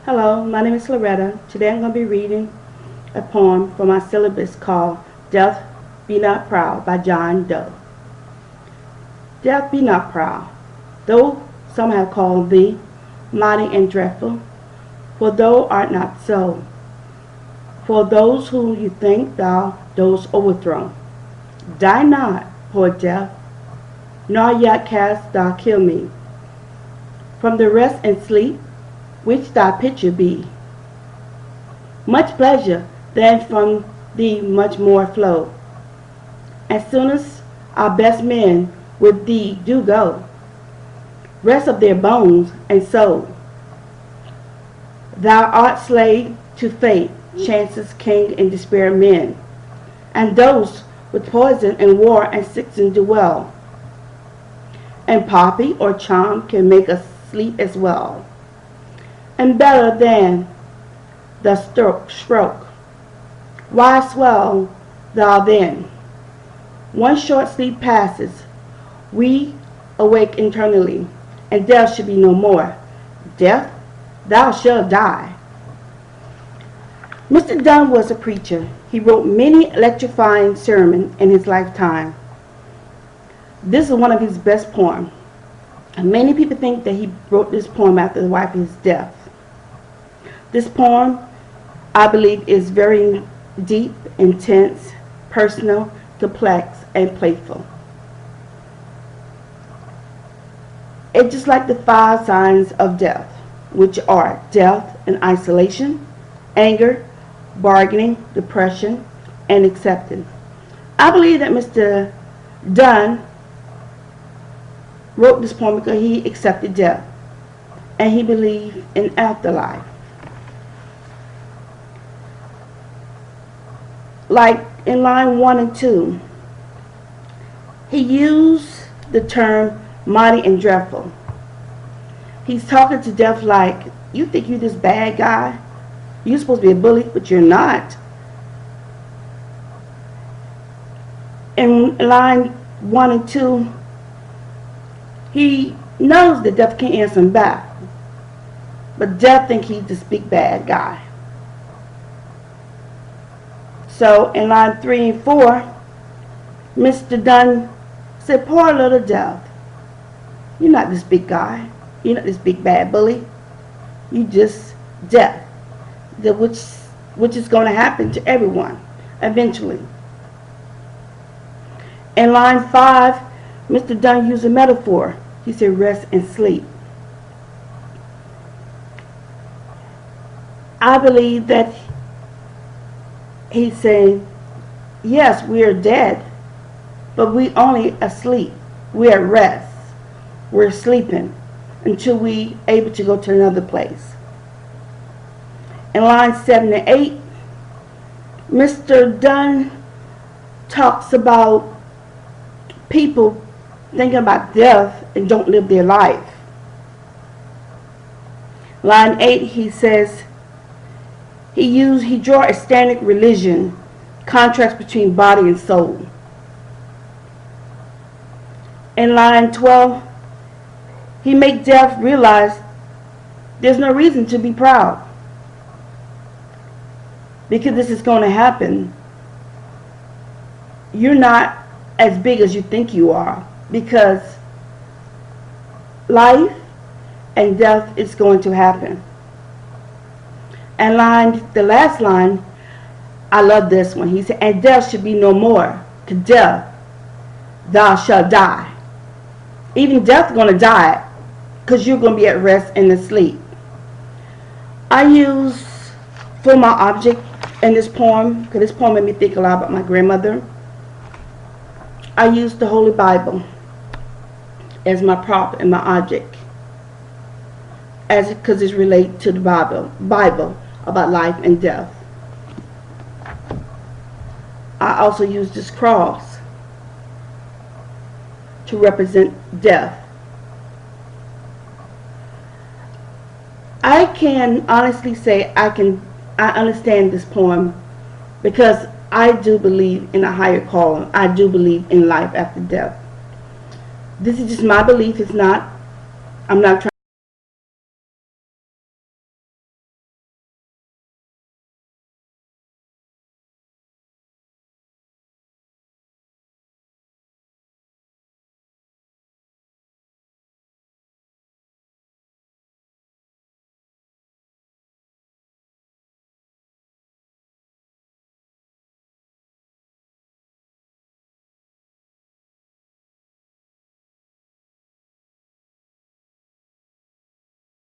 Hello, my name is Loretta. Today I'm going to be reading a poem for my syllabus called Death Be Not Proud by John Doe. Death be not proud, though some have called thee mighty and dreadful, for thou art not so. For those whom you think thou dost overthrow, die not, poor death, nor yet canst thou kill me. From the rest and sleep which thy picture be, much pleasure then from thee much more flow. As soon as our best men with thee do go, rest of their bones and soul, thou art slave to fate, chances, king, and despair men, and those with poison and war and sickness do well, and poppy or charm can make us sleep as well. And better than the stroke, why swell thou then? One short sleep passes, we awake eternally, and death should be no more. Death, thou shalt die. Mr. Donne was a preacher. He wrote many electrifying sermons in his lifetime. This is one of his best poems. And many people think that he wrote this poem after the wife of his death. This poem, I believe, is very deep, intense, personal, complex, and playful. It's just like the 5 signs of death, which are death and isolation, anger, bargaining, depression, and acceptance. I believe that Mr. Donne wrote this poem because he accepted death, and he believed in afterlife. Like in line 1 and 2, he used the term mighty and dreadful. He's talking to death like, you think you're this bad guy? You're supposed to be a bully, but you're not. In line 1 and 2, he knows that death can't answer him back, but death thinks he's this big bad guy. So in line 3 and 4, Mr. Donne said, poor little death, you're not this big guy. You're not this big bad bully. You just death, which is going to happen to everyone eventually. In line 5, Mr. Donne used a metaphor. He said rest and sleep. I believe that he's saying, yes, we are dead, but we only asleep. We're at rest. We're sleeping until we able to go to another place. In line 7 and 8, Mr. Donne talks about people thinking about death and don't live their life. Line 8, he says, he draw a standard religion, contrast between body and soul. In line 12, he make death realize there's no reason to be proud, because this is going to happen. You're not as big as you think you are, because life and death is going to happen. And the last line, I love this one. He said, and death should be no more. To death, thou shalt die. Even death is going to die, because you're going to be at rest and asleep. I use for my object in this poem, because this poem made me think a lot about my grandmother. I use the Holy Bible as my prop and my object, because it's related to the Bible about life and death. I also use this cross to represent death. I can honestly say I understand this poem because I do believe in a higher calling. I do believe in life after death. This is just my belief. I'm not trying